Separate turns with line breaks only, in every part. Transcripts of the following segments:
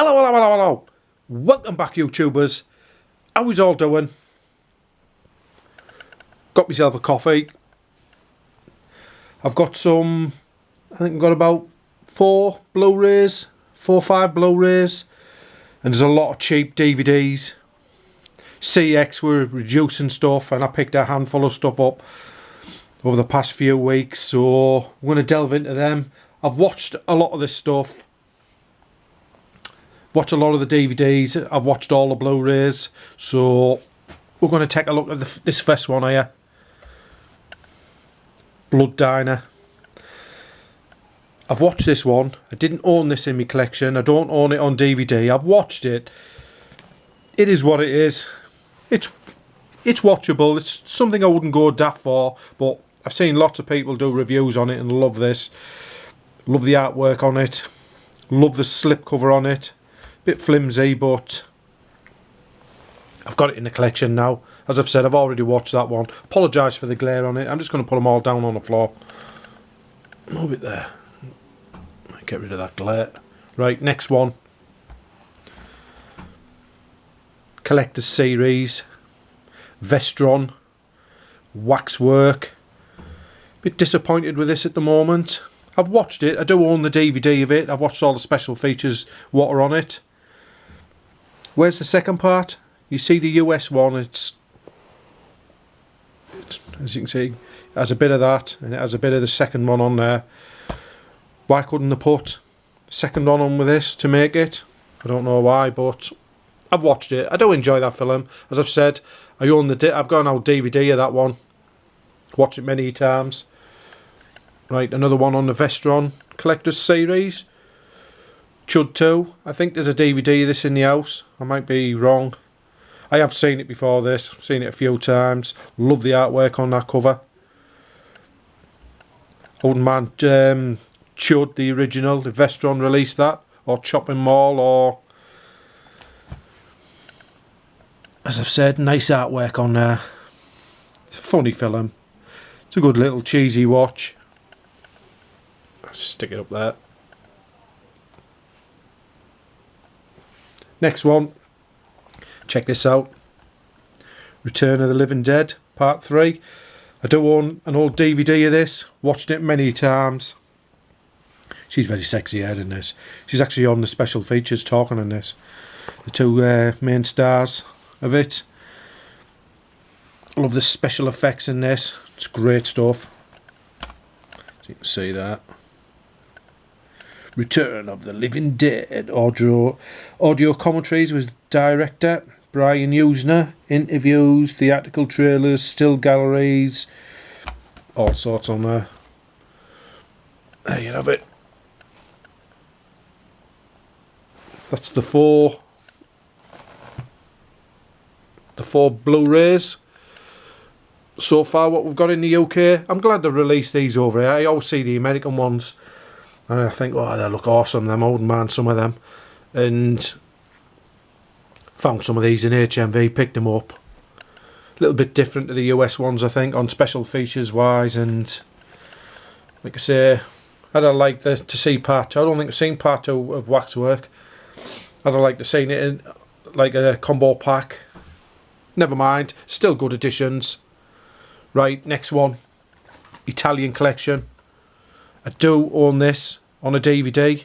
Hello, hello, hello, hello. Welcome back, YouTubers. How is all doing? Got myself a coffee. I've got some, I think I've got about 4 Blu-rays, 4 or 5 Blu-rays. And there's a lot of cheap DVDs. CX were reducing stuff and I picked a handful of stuff up over the past few weeks. So I'm going to delve into them. I've watched a lot of this stuff. Watched a lot of the DVDs. I've watched all the Blu-rays. So we're going to take a look at this first one here. Blood Diner. I've watched this one. I didn't own this in my collection. I don't own it on DVD. I've watched it. It is what it is. It's watchable. It's something I wouldn't go daft for, but I've seen lots of people do reviews on it and love this. Love the artwork on it. Love the slipcover on it. Bit flimsy, but I've got it in the collection now. As I've said, I've already watched that one. Apologise for the glare on it. I'm just going to put them all down on the floor. Move it there. Get rid of that glare. Right, next one. Collector's Series. Vestron. Waxwork. Bit disappointed with this at the moment. I've watched it. I do own the DVD of it. I've watched all the special features what are on it. Where's the second part? You see the US one. It's as you can see, it has a bit of that and it has a bit of the second one on there. Why couldn't they put the second one on with this to make it? I don't know why, but I've watched it. I do enjoy that film. As I've said, I own I've got an old DVD of that one. Watched it many times. Right, another one on the Vestron Collector's Series. Chud 2. I think there's a DVD of this in the house. I might be wrong. I have seen it before this. I've seen it a few times. Love the artwork on that cover. Old man Chud, the original. The Vestron released that. Or Chopping Mall. Or, as I've said, nice artwork on there. It's a funny film. It's a good little cheesy watch. Stick it up there. Next one. Check this out. Return of the Living Dead Part 3. I do own an old DVD of this. Watched it many times. She's very sexy here in this. She's actually on the special features talking in this. The two main stars of it. I love the special effects in this. It's great stuff. So you can see that. Return of the Living Dead audio commentaries with director Brian Usner, interviews, theatrical trailers, still galleries, all sorts on there. There you have it. That's the four Blu-rays so far what we've got in the UK. I'm glad they've released these over here. I always see the American ones and I think, oh, they look awesome, them old man, some of them. And found some of these in HMV, picked them up. A little bit different to the US ones, I think, on special features wise. And like I say, I'd have liked to see part 2. I don't think I've seen part 2 of Waxwork. I'd have liked to seen it in like a combo pack. Never mind, still good additions. Right, next one. Italian Collection. I do own this on a DVD,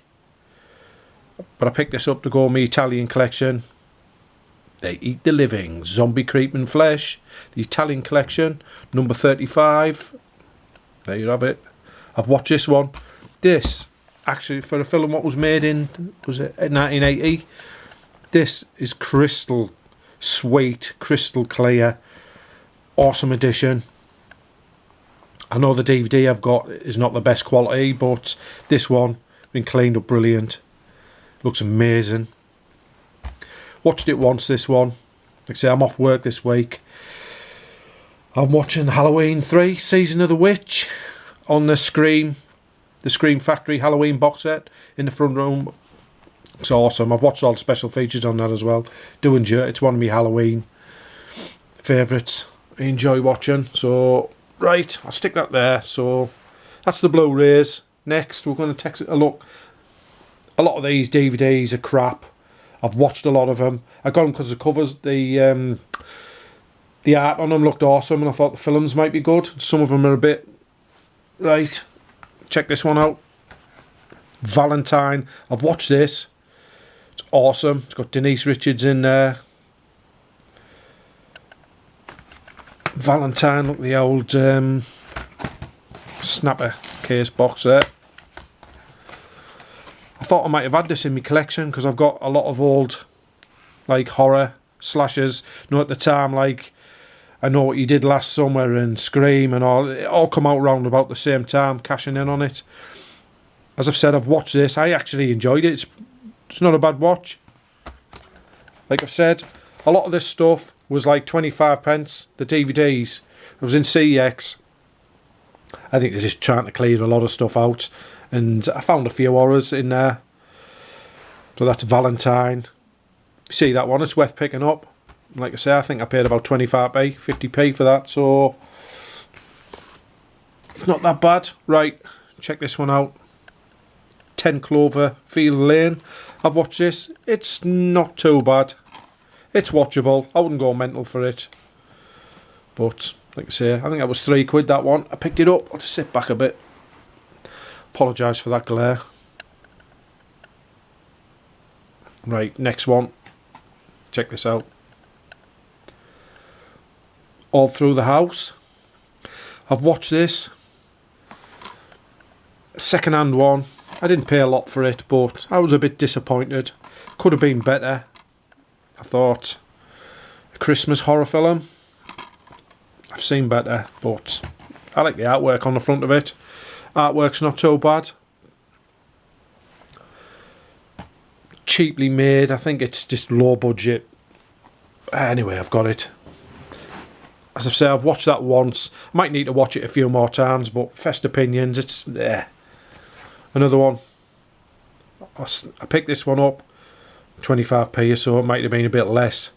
but I picked this up to go on my Italian Collection. They Eat the Living, Zombie Creeping Flesh, the Italian Collection, number 35. There you have it. I've watched this one. This, actually, for a film what was made in, was it 1980? This is crystal sweet, crystal clear, awesome edition. I know the DVD I've got is not the best quality, but this one been cleaned up brilliant. Looks amazing. Watched it once, this one. Like I say, I'm off work this week. I'm watching Halloween 3, Season of the Witch, on the Scream Factory Halloween box set in the front room. It's awesome. I've watched all the special features on that as well. Do enjoy it. It's one of my Halloween favourites. I enjoy watching. So, right, I'll stick that there. So, that's the Blu-rays. Next, we're going to take a look. A lot of these DVDs are crap. I've watched a lot of them. I got them because the covers, the art on them looked awesome, and I thought the films might be good. Some of them are a bit... Right, check this one out. Valentine. I've watched this. It's awesome. It's got Denise Richards in there. Valentine, look at the old snapper case box there. I thought I might have had this in my collection because I've got a lot of old like horror slashers. You know, at the time, like I Know What You Did Last Summer and Scream and all, it all come out around about the same time, cashing in on it. As I've said, I've watched this. I actually enjoyed it. It's not a bad watch. Like I've said, a lot of this stuff was like 25 pence. The DVDs, it was in CEX. I think they're just trying to clear a lot of stuff out. And I found a few horrors in there. So that's Valentine. You see that one, it's worth picking up. Like I say, I think I paid about 25p, 50p for that. So it's not that bad. Right, check this one out. 10 Cloverfield Lane. I've watched this. It's not too bad. It's watchable. I wouldn't go mental for it. But, like I say, I think that was £3 that one. I picked it up. I'll just sit back a bit. Apologise for that glare. Right, next one. Check this out. All Through the House. I've watched this. Second-hand one. I didn't pay a lot for it, but I was a bit disappointed. Could have been better. I thought a Christmas horror film. I've seen better, but I like the artwork on the front of it. Artwork's not so bad. Cheaply made. I think it's just low budget. Anyway, I've got it. As I've said, I've watched that once. Might need to watch it a few more times, but first opinions, it's... Another one. I picked this one up. 25p or so. It might have been a bit less.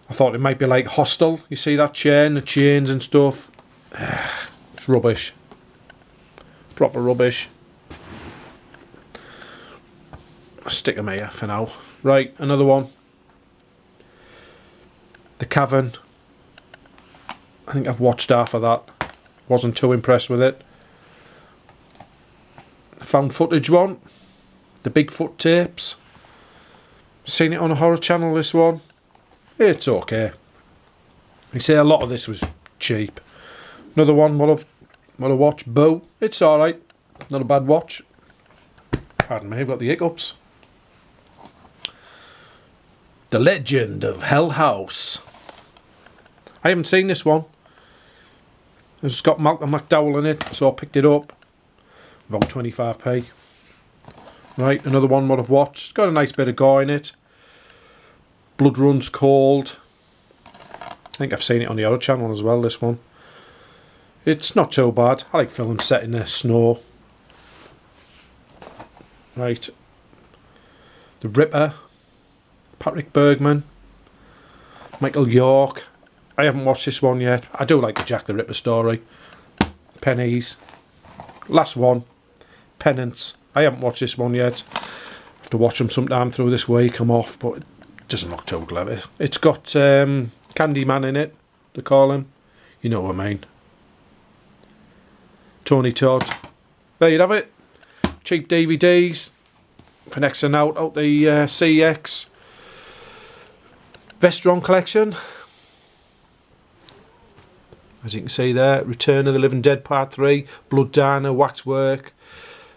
I thought it might be like Hostel. You see that chain, the chains and stuff. It's rubbish. Proper rubbish. I'll stick them here for now. Right, another one. The Cavern. I think I've watched half of that. Wasn't too impressed with it. Found footage one. The Bigfoot tapes. Seen it on a horror channel, this one. It's okay. You see, a lot of this was cheap. Another one, what I've watched, Boo. It's alright. Not a bad watch. Pardon me, I've got the hiccups. The Legend of Hell House. I haven't seen this one. It's got Malcolm McDowell in it, so I picked it up. About 25p. Right, another one what I've watched. It's got a nice bit of gore in it. Blood Runs Cold. I think I've seen it on the other channel as well, this one. It's not too bad. I like films set in the snow. Right. The Ripper. Patrick Bergman. Michael York. I haven't watched this one yet. I do like the Jack the Ripper story. Pennies. Last one. Penance. I haven't watched this one yet. Have to watch them sometime through this week. I'm off, but it doesn't look too clever. It's got Candyman in it, they call him. You know what I mean. Tony Todd. There you have it. Cheap DVDs for next and out the CX. Vestron collection. As you can see there, Return of the Living Dead Part 3, Blood Diner, Waxwork,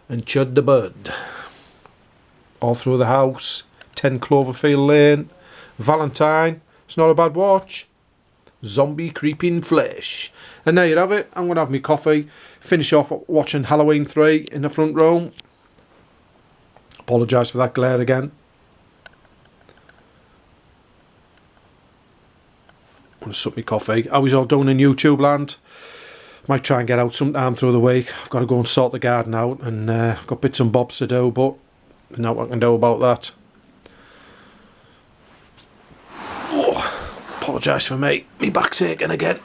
and Chud the Bud. All Through the House, 10 Cloverfield Lane, Valentine, it's not a bad watch, Zombie Creeping Flesh. And there you have it. I'm going to have my coffee, finish off watching Halloween 3 in the front room. Apologise for that glare again. I'm going to sup my coffee. How is all done in YouTube land? Might try and get out sometime through the week. I've got to go and sort the garden out, and I've got bits and bobs to do, but there's not what I can do about that. Oh, apologise for me. My back's aching again.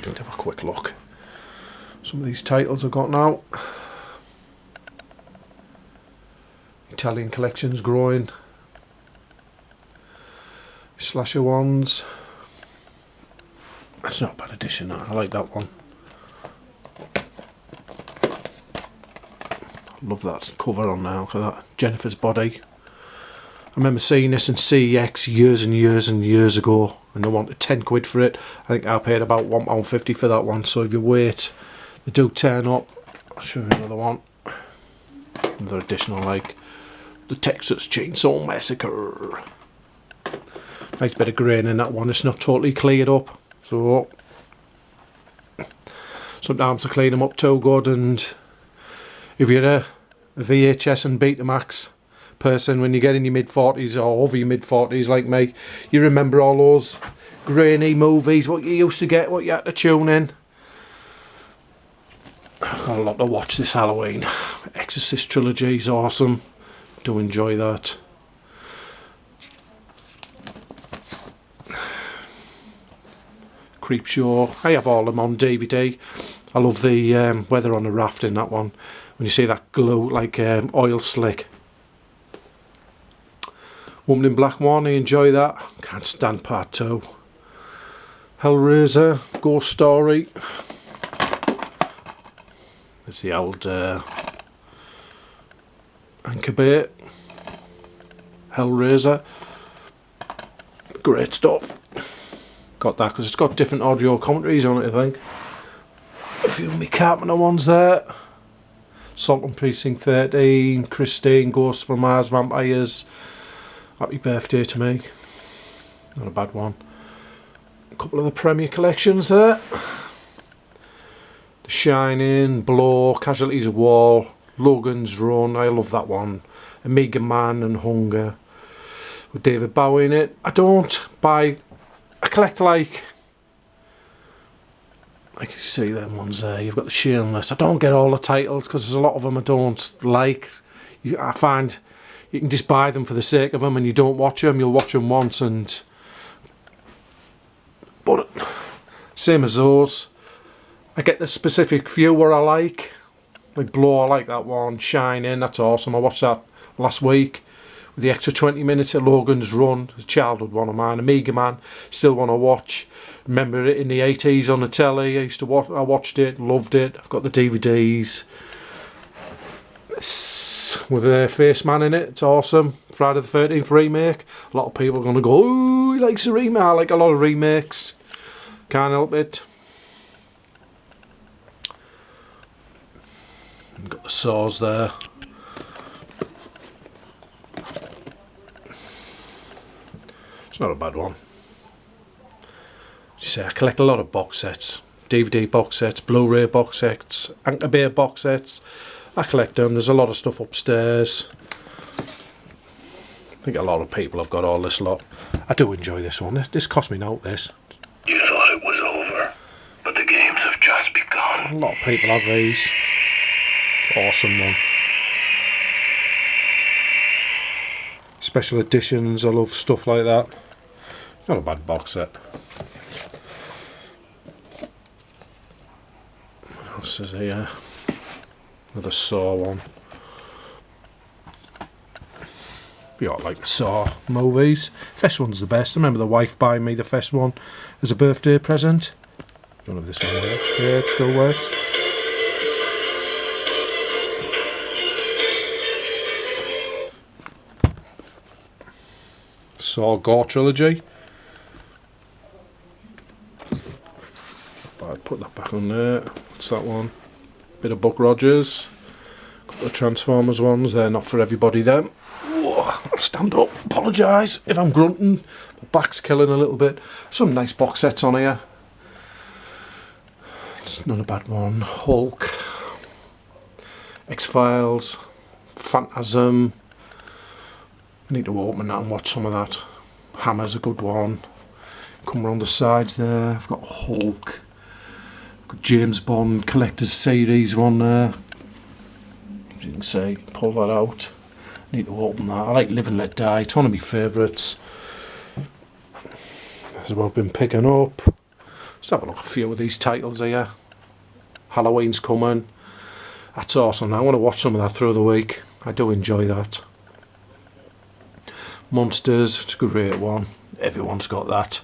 Let's have a quick look. Some of these titles I've got now. Italian collection's growing. Slasher ones. That's not a bad addition, that. I like that one. Love that cover on now. Look at that. Jennifer's Body. I remember seeing this in CEX years and years and years ago, and they wanted 10 quid for it. I think I paid about £1.50 for that one. So if you wait, they do turn up. I'll show you another one. Another additional, like the Texas Chainsaw Massacre. Nice bit of grain in that one. It's not totally cleared up, so sometimes I clean them up too good. And if you're a VHS and Betamax person, when you get in your mid-40s or over your mid-40s like me, you remember all those grainy movies, what you used to get, what you had to tune in. I've got a lot to watch this Halloween. Exorcist trilogy is awesome. Do enjoy that. Creepshow. I have all them on DVD. I love the where they're on a raft in that one. When you see that glow, like oil slick. Woman in Black 1, I enjoy that. Can't stand part 2. Hellraiser, Ghost Story. There's the old anchor bait. Hellraiser. Great stuff. Got that because it's got different audio commentaries on it, I think. A few of my Carpenter ones there. Salt and Precinct 13, Christine, Ghosts from Mars, Vampires. Happy Birthday to Me. Not a bad one. A couple of the Premier collections there. The Shining, Blow, Casualties of War, Logan's Run. I love that one. Amiga Man and Hunger. With David Bowie in it. I don't buy... I collect like you see them ones there. You've got the Shameless. I don't get all the titles because there's a lot of them I don't like. I find you can just buy them for the sake of them, and you don't watch them. You'll watch them once, and but same as those. I get the specific few where I like Blow. I like that one. Shining. That's awesome. I watched that last week. With the extra 20 minutes at Logan's Run, a childhood one of mine. Amiga Man, still want to watch. Remember it in the 80s on the telly. I used to watch. I watched it, loved it. I've got the DVDs with a face man in it. It's awesome. Friday the 13th remake. A lot of people are going to go, "Oh, he likes a remake." I like a lot of remakes. Can't help it. Got the Saws there. It's not a bad one. As you say, I collect a lot of box sets. DVD box sets, Blu-ray box sets, Anchor Bay box sets. I collect them. There's a lot of stuff upstairs. I think a lot of people have got all this lot. I do enjoy this one. This cost me out, this.
You thought it was over, but the games have just begun.
A lot of people have these. Awesome one. Special editions, I love stuff like that. Not a bad box set. What else is here? Another Saw one. We all like the Saw movies. First one's the best. I remember the wife buying me the first one as a birthday present. Don't know if this one works. Yeah, it still works. Saw Gore trilogy. I'd put that back on there. What's that one? Bit of Buck Rogers. Couple of Transformers ones. They're not for everybody, them. Whoa, I'll stand up. Apologise if I'm grunting. My back's killing a little bit. Some nice box sets on here. It's not a bad one. Hulk. X-Files. Phantasm. I need to open that and watch some of that. Hammer's a good one. Come around the sides there. I've got Hulk. Got James Bond Collector's Series one there. As you can see, pull that out. Need to open that. I like Live and Let Die. It's one of my favourites. That's what I've been picking up. Let's have a look at a few of these titles here. Halloween's coming. That's awesome. I want to watch some of that through the week. I do enjoy that. Monsters, it's a great one. Everyone's got that.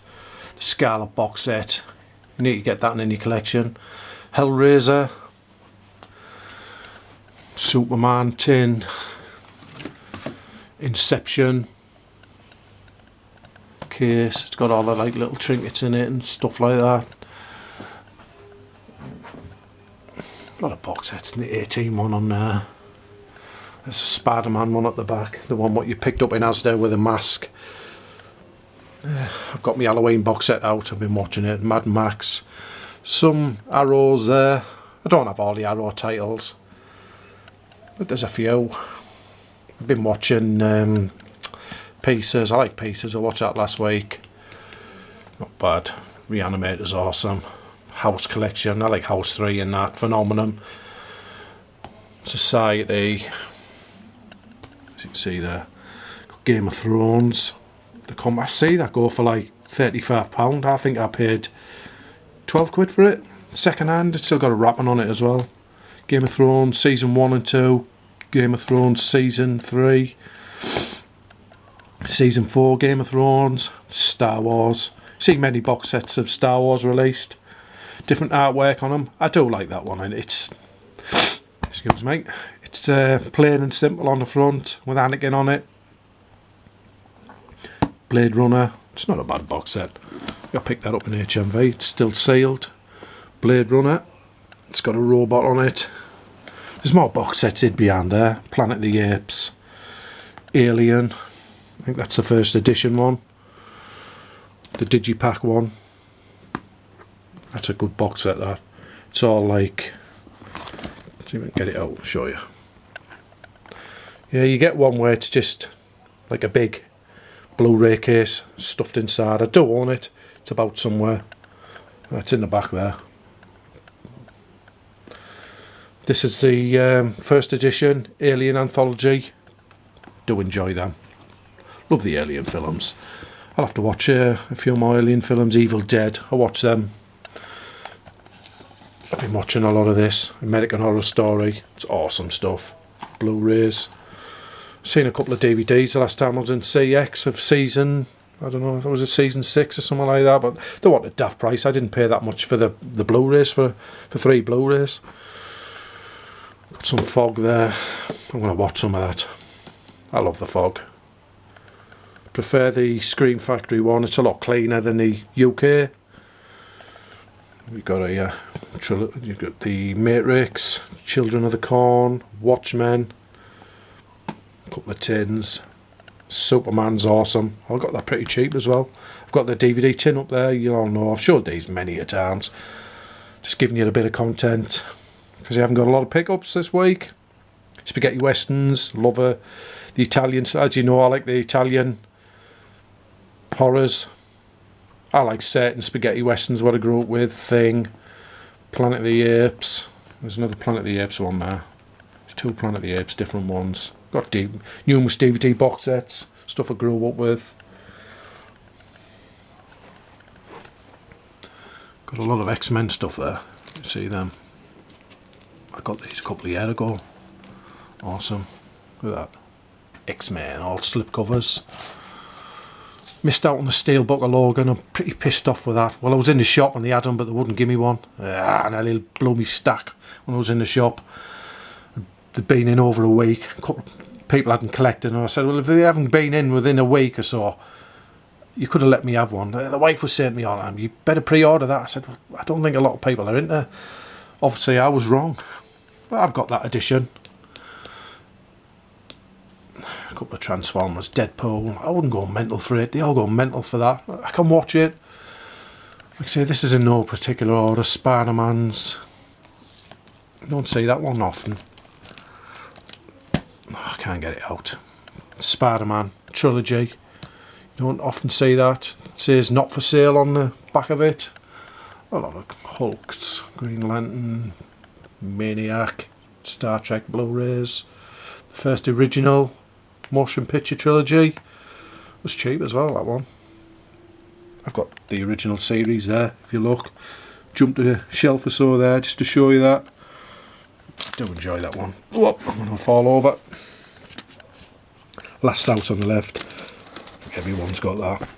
The Scarlet box set. You need to get that in any collection. Hellraiser. Superman tin. Inception. Case. It's got all the like little trinkets in it and stuff like that. A lot of box sets in the 18 one on there. There's a Spider-Man one at the back. The one what you picked up in Asda with a mask. I've got my Halloween box set out. I've been watching it. Mad Max. Some Arrows there. I don't have all the Arrow titles, but there's a few. I've been watching Pieces. I like Pieces. I watched that last week. Not bad. Reanimator's awesome. House collection. I like House 3 and that. Phenomenon. Society. As you can see there. Got Game of Thrones. I see that go for like £35. I think I paid 12 quid for it. Second hand. It's still got a wrapping on it as well. Game of Thrones season 1 and 2. Game of Thrones season 3. Season 4 Game of Thrones. Star Wars. See many box sets of Star Wars released. Different artwork on them. I do like that one. And it's, excuse me, it's plain and simple on the front with Anakin on it. Blade Runner. It's not a bad box set. I picked that up in HMV. It's still sealed. Blade Runner. It's got a robot on it. There's more box sets in behind there. Planet of the Apes. Alien. I think that's the first edition one. The Digipack one. That's a good box set, that. It's all like... Let's see if we can get it out and show you. Yeah, you get one where it's just like a big Blu-ray case stuffed inside. I do own it. It's about somewhere. It's in the back there. This is the first edition Alien Anthology. Do enjoy them. Love the Alien films. I'll have to watch a few more Alien films. Evil Dead. I watch them. I've been watching a lot of this. American Horror Story. It's awesome stuff. Blu-rays. Seen a couple of DVDs the last time I was in CX of season, I don't know if it was a season 6 or something like that, but they wanted a daft price. I didn't pay that much for the Blu-rays, for 3 Blu-rays. Got some fog there. I'm going to watch some of that. I love the fog. Prefer the Scream Factory one. It's a lot cleaner than the UK. We've got you've got the Matrix, Children of the Corn, Watchmen. A couple of tins. Superman's awesome. I got that pretty cheap as well. I've got the DVD tin up there. You all know I've showed these many a times. Just giving you a bit of content because I haven't got a lot of pickups this week. Spaghetti westerns, the Italian. As you know, I like the Italian horrors. I like certain spaghetti westerns. What I grew up with. Thing, Planet of the Apes. There's another Planet of the Apes one there. There's 2 Planet of the Apes, different ones. Got numerous DVD box sets, stuff I grew up with. Got a lot of X-Men stuff there. You see them. I got these a couple of years ago. Awesome. Look at that. X-Men, all slip covers. Missed out on the Steelbook of Logan. I'm pretty pissed off with that. Well, I was in the shop and they had them, but they wouldn't give me one. And I nearly blew me stack when I was in the shop. They'd been in over a week. A couple of people hadn't collected, and I said, well, if they haven't been in within a week or so, you could have let me have one. The wife was saying to me all the time, you better pre-order that. I said, well, I don't think a lot of people are into. Obviously, I was wrong. But I've got that edition. A couple of Transformers, Deadpool. I wouldn't go mental for it. They all go mental for that. I can watch it. Like I say, this is in no particular order. Spider-Man's. I don't see that one often. I can't get it out. Spider-Man trilogy. You don't often see that. It says not for sale on the back of it. A lot of Hulks, Green Lantern, Maniac, Star Trek Blu-rays. The first original motion picture trilogy was cheap as well, that one. I've got the original series there, if you look. Jump to the shelf or so there just to show you that. I do enjoy that one. Oh, I'm going to fall over. Last House on the left. Everyone's got that.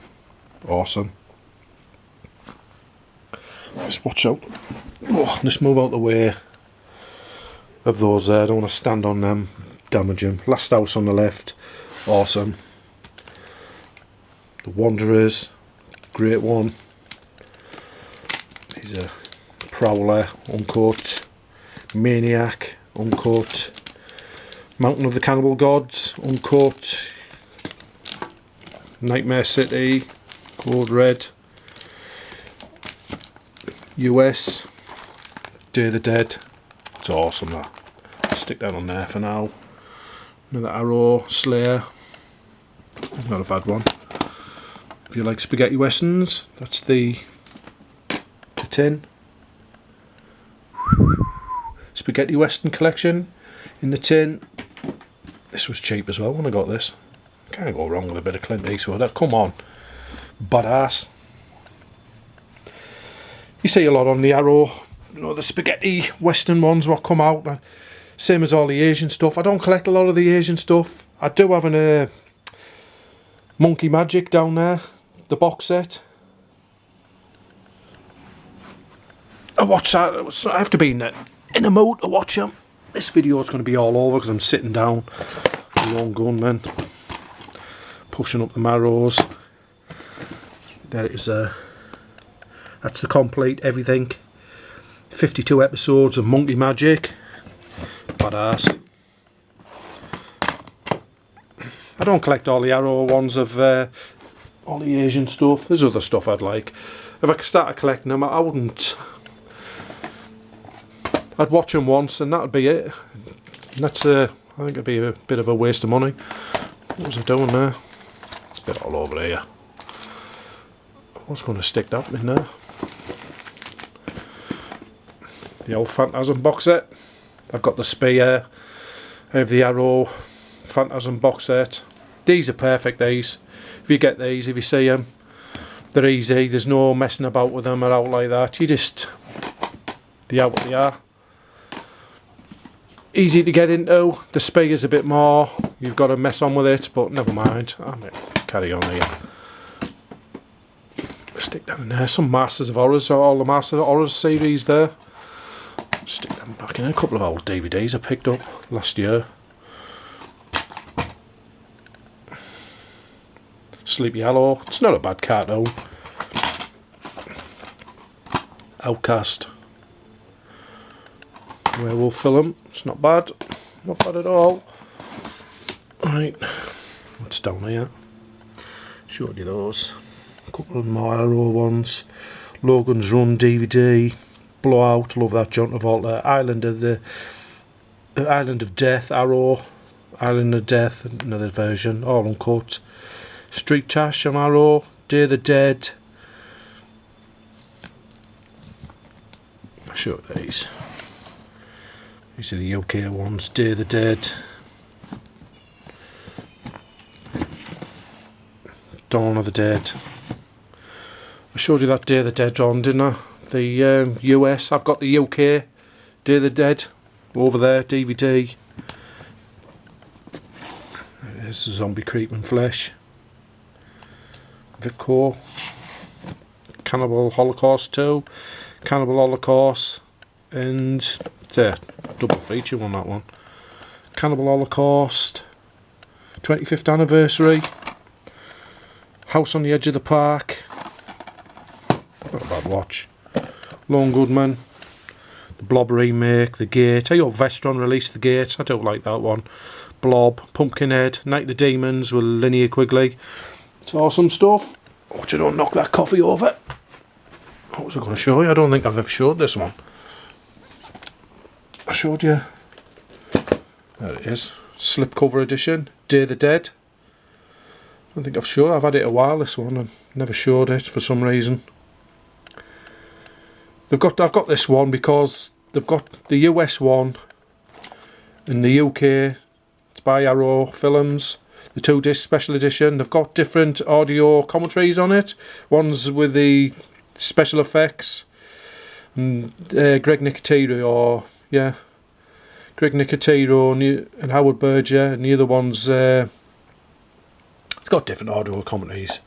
Awesome. Just watch out. Oh, just move out the way of those there. I don't want to stand on them, damage them. Last house on the left. Awesome. The Wanderers. Great one. He's a Prowler, uncut. Maniac, uncut. Mountain of the Cannibal Gods, uncut. Nightmare City, Code Red. US, Day of the Dead. It's awesome that. I'll stick that on there for now. Another Arrow, Slayer. Not a bad one. If you like spaghetti westerns, that's the tin. Spaghetti Western collection in the tin. This was cheap as well when I got this. Can't go wrong with a bit of Clint Eastwood. Come on, badass. You see a lot on the Arrow, you know, the spaghetti Western ones what come out. Same as all the Asian stuff. I don't collect a lot of the Asian stuff. I do have a Monkey Magic down there, the box set. I watch that. I have to be in a mood to watch them. This video is going to be all over because I'm sitting down. Lone Gunman. Pushing up the marrows. There it is there. That's the complete everything. 52 episodes of Monkey Magic. Badass. I don't collect all the Arrow ones of all the Asian stuff. There's other stuff I'd like. If I started collecting them, I wouldn't. I'd watch them once and that'd be it. And that's I think it'd be a bit of a waste of money. What was I doing there? It's a bit all over here. I was going to stick that in there. The old Phantasm box set. I've got the Spear. I have the Arrow Phantasm box set. These are perfect, these. If you get these, if you see them, they're easy. There's no messing about with them or out like that. You just, they are what they are. Easy to get into. The Spear's a bit more. You've got to mess on with it, but never mind. I mean, carry on here. Stick that in there. Some Masters of Horrors, all the Masters of Horrors series there. Stick them back in. A couple of old DVDs I picked up last year. Sleepy Hollow. It's not a bad cartoon. Outcast. Werewolf film. It's not bad. Not bad at all. Right. What's down here? Showed you those. A couple of more Arrow ones. Logan's Run DVD. Blowout. Love that John Travolta. Island of Death. Arrow. Island of Death. Another version. All uncut. Street Trash on Arrow. Day of the Dead. I'll show these. These are the UK ones. Day of the Dead. Dawn of the Dead. I showed you that Day of the Dead one, didn't I? The US. I've got the UK Day of the Dead over there, DVD. There's the Zombie Creeping Flesh. Vico. Cannibal Holocaust 2. Cannibal Holocaust. And it's a double feature on that one. Cannibal Holocaust. 25th anniversary. House on the Edge of the Park. Not a bad watch. Lone Gunman. The Blob remake. The Gate. I hope Vestron released The Gate. I don't like that one. Blob. Pumpkinhead. Night of the Demons with Linnea Quigley. It's awesome stuff. Watch I don't knock that coffee over. What was I going to show you? I don't think I've ever showed this one. I showed you. There it is. Slipcover edition. Day of the Dead. I don't think I've showed. I've had it a while, this one. I've never showed it for some reason. I've got this one because they've got the US one and the UK. It's by Arrow Films. The 2-disc special edition. They've got different audio commentaries on it. One's with the special effects. And Greg Nicotero, yeah. Greg Nicotero and Howard Berger. And the other one's, I got different audio commentaries.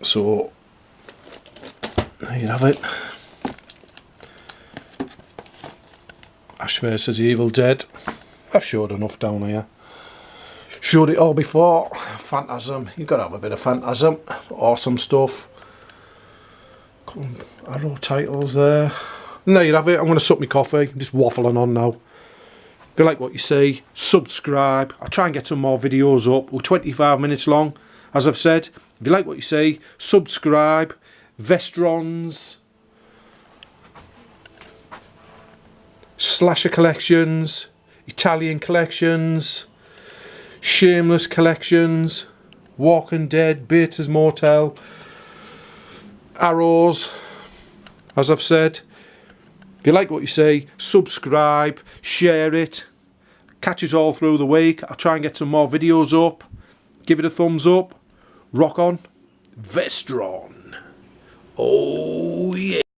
So there you have it. Ash vs Evil Dead. I've showed enough down here. Showed it all before. Phantasm. You've got to have a bit of Phantasm. Awesome stuff. Arrow titles there. And there you have it. I'm going to sup my coffee. I'm just waffling on now. If you like what you see, subscribe. I'll try and get some more videos up. We're 25 minutes long, as I've said. If you like what you see, subscribe. Vestrons. Slasher collections. Italian collections. Shameless collections. Walking Dead. Bates Motel. Arrows. As I've said. If you like what you see, subscribe, share it, catch us all through the week. I'll try and get some more videos up. Give it a thumbs up. Rock on. Vestron. Oh yeah.